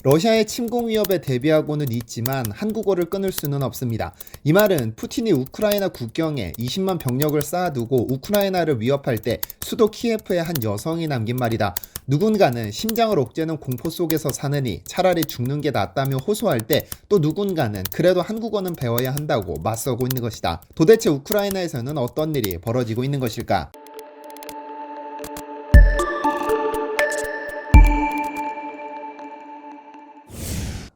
러시아의 침공 위협에 대비하고는 있지만 한국어를 끊을 수는 없습니다. 이 말은 푸틴이 우크라이나 국경에 20만 병력을 쌓아두고 우크라이나를 위협할 때 수도 키예프의 한 여성이 남긴 말이다. 누군가는 심장을 옥죄는 공포 속에서 사느니 차라리 죽는 게 낫다며 호소할 때 또 누군가는 그래도 한국어는 배워야 한다고 맞서고 있는 것이다. 도대체 우크라이나에서는 어떤 일이 벌어지고 있는 것일까?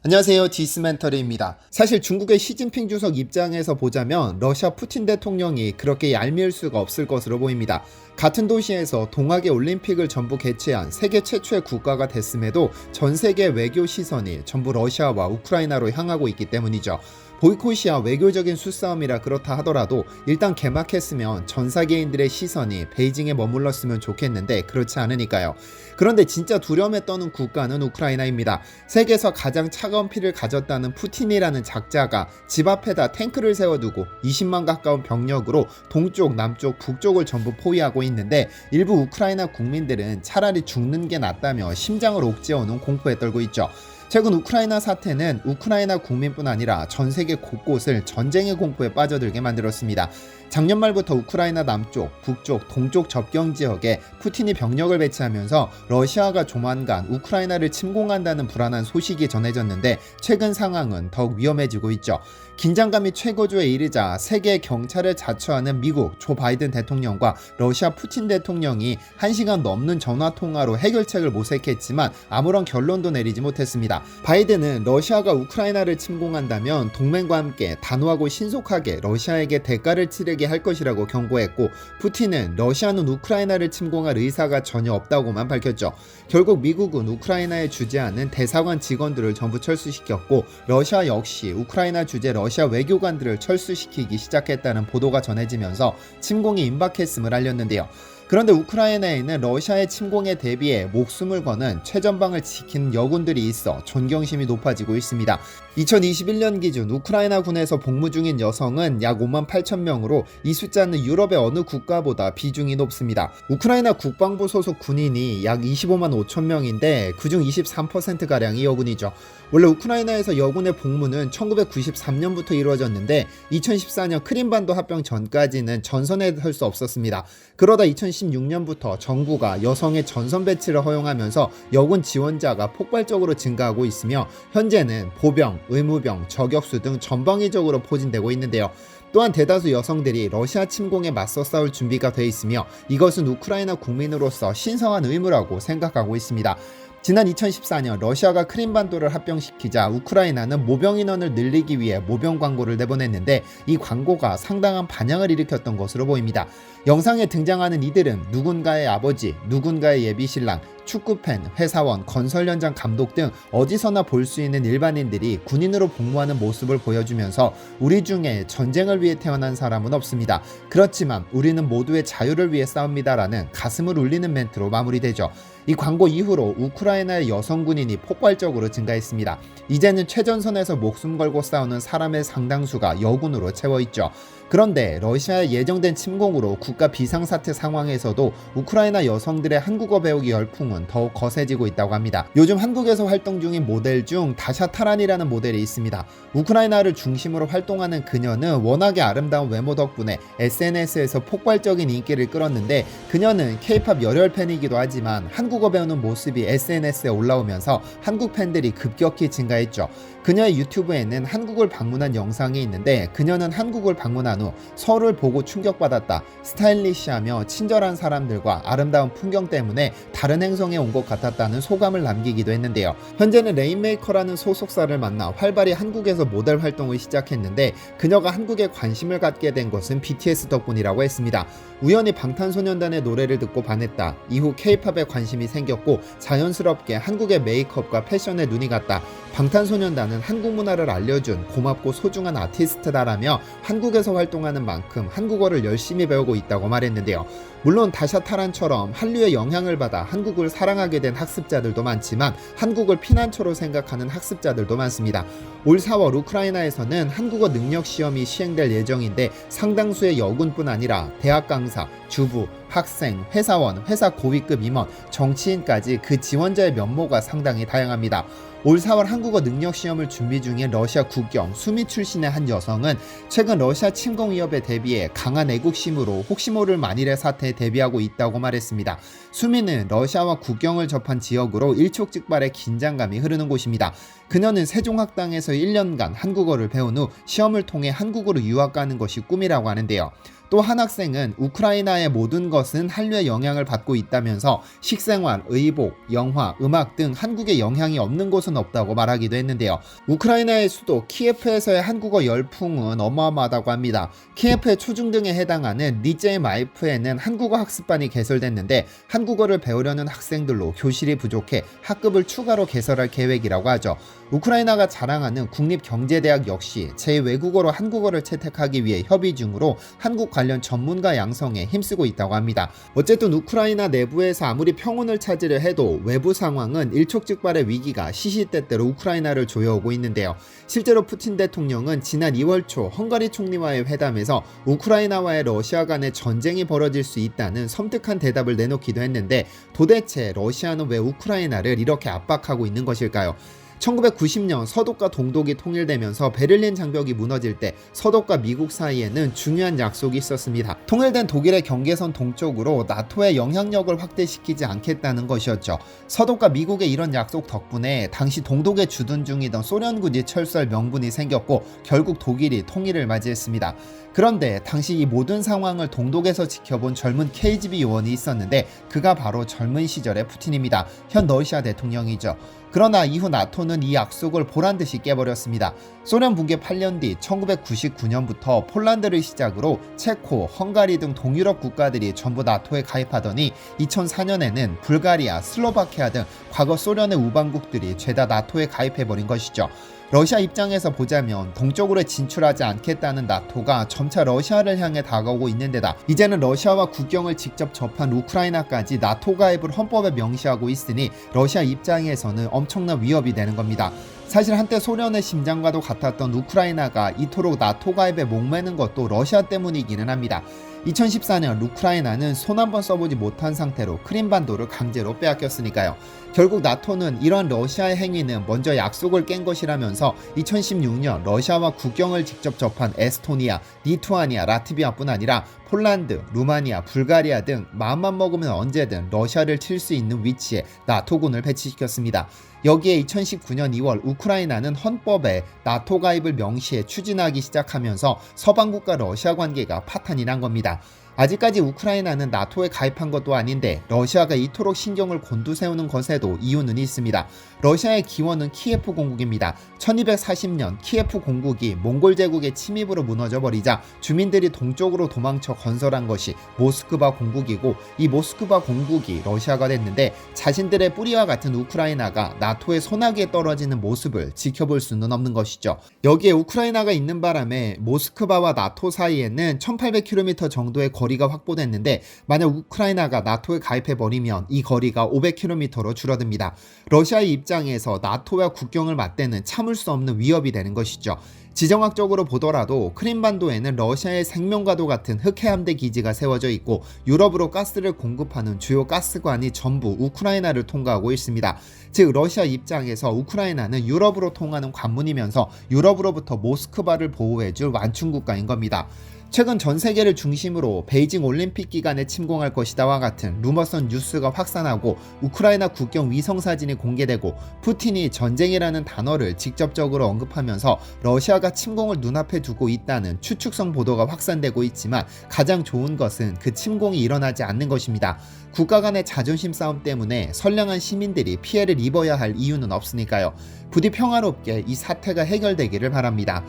안녕하세요, 디스멘터리입니다. 사실 중국의 시진핑 주석 입장에서 보자면 러시아 푸틴 대통령이 그렇게 얄미울 수가 없을 것으로 보입니다. 같은 도시에서 동학의 올림픽을 전부 개최한 세계 최초의 국가가 됐음에도 전 세계 외교 시선이 전부 러시아와 우크라이나로 향하고 있기 때문이죠. 보이콧이야 외교적인 수싸움이라 그렇다 하더라도 일단 개막했으면 전 세계인들의 시선이 베이징에 머물렀으면 좋겠는데 그렇지 않으니까요. 그런데 진짜 두려움에 떠는 국가는 우크라이나입니다. 세계에서 가장 차가운 피를 가졌다는 푸틴이라는 작자가 집 앞에다 탱크를 세워두고 20만 가까운 병력으로 동쪽, 남쪽, 북쪽을 전부 포위하고 있는데 일부 우크라이나 국민들은 차라리 죽는 게 낫다며 심장을 옥죄어오는 공포에 떨고 있죠. 최근 우크라이나 사태는 우크라이나 국민뿐 아니라 전 세계 곳곳을 전쟁의 공포에 빠져들게 만들었습니다. 작년 말부터 우크라이나 남쪽, 북쪽, 동쪽 접경 지역에 푸틴이 병력을 배치하면서 러시아가 조만간 우크라이나를 침공한다는 불안한 소식이 전해졌는데 최근 상황은 더욱 위험해지고 있죠. 긴장감이 최고조에 이르자 세계 경찰을 자처하는 미국 조 바이든 대통령과 러시아 푸틴 대통령이 1시간 넘는 전화통화로 해결책을 모색했지만 아무런 결론도 내리지 못했습니다. 바이든은 러시아가 우크라이나를 침공한다면 동맹과 함께 단호하고 신속하게 러시아에게 대가를 치르게 할 것이라고 경고했고, 푸틴은 러시아는 우크라이나를 침공할 의사가 전혀 없다고만 밝혔죠. 결국 미국은 우크라이나에 주재하는 대사관 직원들을 전부 철수시켰고, 러시아 역시 우크라이나 주재 러시아 외교관들을 철수시키기 시작했다는 보도가 전해지면서 침공이 임박했음을 알렸는데요. 그런데 우크라이나에는 러시아의 침공에 대비해 목숨을 거는 최전방을 지키는 여군들이 있어 존경심이 높아지고 있습니다. 2021년 기준 우크라이나 군에서 복무 중인 여성은 약 5만 8천 명으로 이 숫자는 유럽의 어느 국가보다 비중이 높습니다. 우크라이나 국방부 소속 군인이 약 25만 5천 명인데 그중 23%가량이 여군이죠. 원래 우크라이나에서 여군의 복무는 1993년부터 이루어졌는데 2014년 크림반도 합병 전까지는 전선에 설 수 없었습니다. 그러다 2016년부터 정부가 여성의 전선 배치를 허용하면서 여군 지원자가 폭발적으로 증가하고 있으며 현재는 보병, 의무병, 저격수 등 전방위적으로 포진되고 있는데요. 또한 대다수 여성들이 러시아 침공에 맞서 싸울 준비가 돼 있으며 이것은 우크라이나 국민으로서 신성한 의무라고 생각하고 있습니다. 지난 2014년 러시아가 크림반도를 합병시키자 우크라이나는 모병 인원을 늘리기 위해 모병 광고를 내보냈는데 이 광고가 상당한 반향을 일으켰던 것으로 보입니다. 영상에 등장하는 이들은 누군가의 아버지, 누군가의 예비신랑, 축구팬, 회사원, 건설 현장 감독 등 어디서나 볼 수 있는 일반인들이 군인으로 복무하는 모습을 보여주면서 우리 중에 전쟁을 위해 태어난 사람은 없습니다. 그렇지만 우리는 모두의 자유를 위해 싸웁니다라는 가슴을 울리는 멘트로 마무리되죠. 이 광고 이후로 우크라이나의 여성 군인이 폭발적으로 증가했습니다. 이제는 최전선에서 목숨 걸고 싸우는 사람의 상당수가 여군으로 채워있죠. 그런데 러시아의 예정된 침공으로 국가 비상사태 상황에서도 우크라이나 여성들의 한국어 배우기 열풍은 더욱 거세지고 있다고 합니다. 요즘 한국에서 활동 중인 모델 중 다샤 타란이라는 모델이 있습니다. 우크라이나를 중심으로 활동하는 그녀는 워낙에 아름다운 외모 덕분에 SNS에서 폭발적인 인기를 끌었는데 그녀는 K-팝 열혈 팬이기도 하지만 한국어 배우는 모습이 SNS에 올라오면서 한국 팬들이 급격히 증가했죠. 그녀의 유튜브에는 한국을 방문한 영상이 있는데 그녀는 한국을 방문한 후 서울을 보고 충격받았다. 스타일리시하며 친절한 사람들과 아름다운 풍경 때문에 다른 행성에 온 것 같았다는 소감을 남기기도 했는데요. 현재는 레인메이커라는 소속사를 만나 활발히 한국에서 모델 활동을 시작했는데 그녀가 한국에 관심을 갖게 된 것은 BTS 덕분이라고 했습니다. 우연히 방탄소년단의 노래를 듣고 반했다. 이후 K-팝에 관심이 생겼고 자연스럽게 한국의 메이크업과 패션에 눈이 갔다. 방탄소년단은 한국 문화를 알려준 고맙고 소중한 아티스트다라며 한국에서 활동하는 만큼 한국어를 열심히 배우고 있다고 말했는데요. 물론 다샤 타란처럼 한류의 영향을 받아 한국을 사랑하게 된 학습자들도 많지만 한국을 피난처로 생각하는 학습자들도 많습니다. 올 4월 우크라이나에서는 한국어 능력 시험이 시행될 예정인데 상당수의 여군뿐 아니라 대학 강사, 주부, 학생, 회사원, 회사 고위급 임원, 정치인까지 그 지원자의 면모가 상당히 다양합니다. 올 4월 한국어 능력 시험을 준비 중인 러시아 국경 수미 출신의 한 여성은 최근 러시아 침공 위협에 대비해 강한 애국심으로 혹시 모를 만일의 사태에 대비하고 있다고 말했습니다. 수미는 러시아와 국경을 접한 지역으로 일촉즉발의 긴장감이 흐르는 곳입니다. 그녀는 세종학당에서 1년간 한국어를 배운 후 시험을 통해 한국으로 유학 가는 것이 꿈이라고 하는데요. 또 한 학생은 우크라이나의 모든 것은 한류의 영향을 받고 있다면서 식생활, 의복, 영화, 음악 등 한국에 영향이 없는 곳은 없다고 말하기도 했는데요. 우크라이나의 수도 키예프에서의 한국어 열풍은 어마어마하다고 합니다. 키예프의 초중등에 해당하는 니제이 마이프에는 한국어 학습반이 개설됐는데 한국어를 배우려는 학생들로 교실이 부족해 학급을 추가로 개설할 계획이라고 하죠. 우크라이나가 자랑하는 국립경제대학 역시 제 외국어로 한국어를 채택하기 위해 협의 중으로 한국 관련 전문가 양성에 힘쓰고 있다고 합니다. 어쨌든 우크라이나 내부에서 아무리 평온을 찾으려 해도 외부 상황은 일촉즉발의 위기가 시시때때로 우크라이나를 조여오고 있는데요. 실제로 푸틴 대통령은 지난 2월 초 헝가리 총리와의 회담에서 우크라이나와의 러시아 간의 전쟁이 벌어질 수 있다는 섬뜩한 대답을 내놓기도 했는데 도대체 러시아는 왜 우크라이나를 이렇게 압박하고 있는 것일까요? 1990년 서독과 동독이 통일되면서 베를린 장벽이 무너질 때 서독과 미국 사이에는 중요한 약속이 있었습니다. 통일된 독일의 경계선 동쪽으로 나토의 영향력을 확대시키지 않겠다는 것이었죠. 서독과 미국의 이런 약속 덕분에 당시 동독에 주둔 중이던 소련군이 철수할 명분이 생겼고 결국 독일이 통일을 맞이했습니다. 그런데 당시 이 모든 상황을 동독에서 지켜본 젊은 KGB 요원이 있었는데 그가 바로 젊은 시절의 푸틴입니다. 현 러시아 대통령이죠. 그러나 이후 나토는 이 약속을 보란듯이 깨버렸습니다. 소련 붕괴 8년 뒤 1999년부터 폴란드를 시작으로 체코, 헝가리 등 동유럽 국가들이 전부 나토에 가입하더니 2004년에는 불가리아, 슬로바키아 등 과거 소련의 우방국들이 죄다 나토에 가입해버린 것이죠. 러시아 입장에서 보자면 동쪽으로 진출하지 않겠다는 나토가 점차 러시아를 향해 다가오고 있는 데다 이제는 러시아와 국경을 직접 접한 우크라이나까지 나토 가입을 헌법에 명시하고 있으니 러시아 입장에서는 엄청난 위협이 되는 겁니다. 사실 한때 소련의 심장과도 같았던 우크라이나가 이토록 나토 가입에 목매는 것도 러시아 때문이기는 합니다. 2014년 우크라이나는 손 한번 써보지 못한 상태로 크림반도를 강제로 빼앗겼으니까요. 결국 나토는 이러한 러시아의 행위는 먼저 약속을 깬 것이라면서 2016년 러시아와 국경을 직접 접한 에스토니아, 리투아니아, 라트비아뿐 아니라 폴란드, 루마니아, 불가리아 등 마음만 먹으면 언제든 러시아를 칠 수 있는 위치에 나토군을 배치시켰습니다. 여기에 2019년 2월 우크라이나는 헌법에 나토 가입을 명시해 추진하기 시작하면서 서방국가 러시아 관계가 파탄이 난 겁니다. 아직까지 우크라이나는 나토에 가입한 것도 아닌데 러시아가 이토록 신경을 곤두세우는 것에도 이유는 있습니다. 러시아의 기원은 키예프 공국입니다. 1240년 키예프 공국이 몽골 제국의 침입으로 무너져버리자 주민들이 동쪽으로 도망쳐 건설한 것이 모스크바 공국이고 이 모스크바 공국이 러시아가 됐는데 자신들의 뿌리와 같은 우크라이나가 나토의 소나기에 떨어지는 모습을 지켜볼 수는 없는 것이죠. 여기에 우크라이나가 있는 바람에 모스크바와 나토 사이에는 1800km 정도의 거리가 확보됐는데 만약 우크라이나가 나토에 가입해버리면 이 거리가 500km로 줄어듭니다. 러시아의 입장에서 나토와 국경을 맞대는 참을 수 없는 위협이 되는 것이죠. 지정학적으로 보더라도 크림반도에는 러시아의 생명과도 같은 흑해함대 기지가 세워져 있고 유럽으로 가스를 공급하는 주요 가스관이 전부 우크라이나를 통과하고 있습니다. 즉 러시아 입장에서 우크라이나는 유럽으로 통하는 관문이면서 유럽으로부터 모스크바를 보호해줄 완충국가인 겁니다. 최근 전 세계를 중심으로 베이징 올림픽 기간에 침공할 것이다와 같은 루머성 뉴스가 확산하고 우크라이나 국경 위성 사진이 공개되고 푸틴이 전쟁이라는 단어를 직접적으로 언급하면서 러시아가 침공을 눈앞에 두고 있다는 추측성 보도가 확산되고 있지만 가장 좋은 것은 그 침공이 일어나지 않는 것입니다. 국가 간의 자존심 싸움 때문에 선량한 시민들이 피해를 입어야 할 이유는 없으니까요. 부디 평화롭게 이 사태가 해결되기를 바랍니다.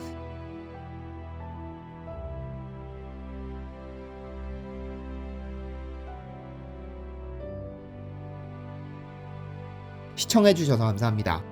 시청해주셔서 감사합니다.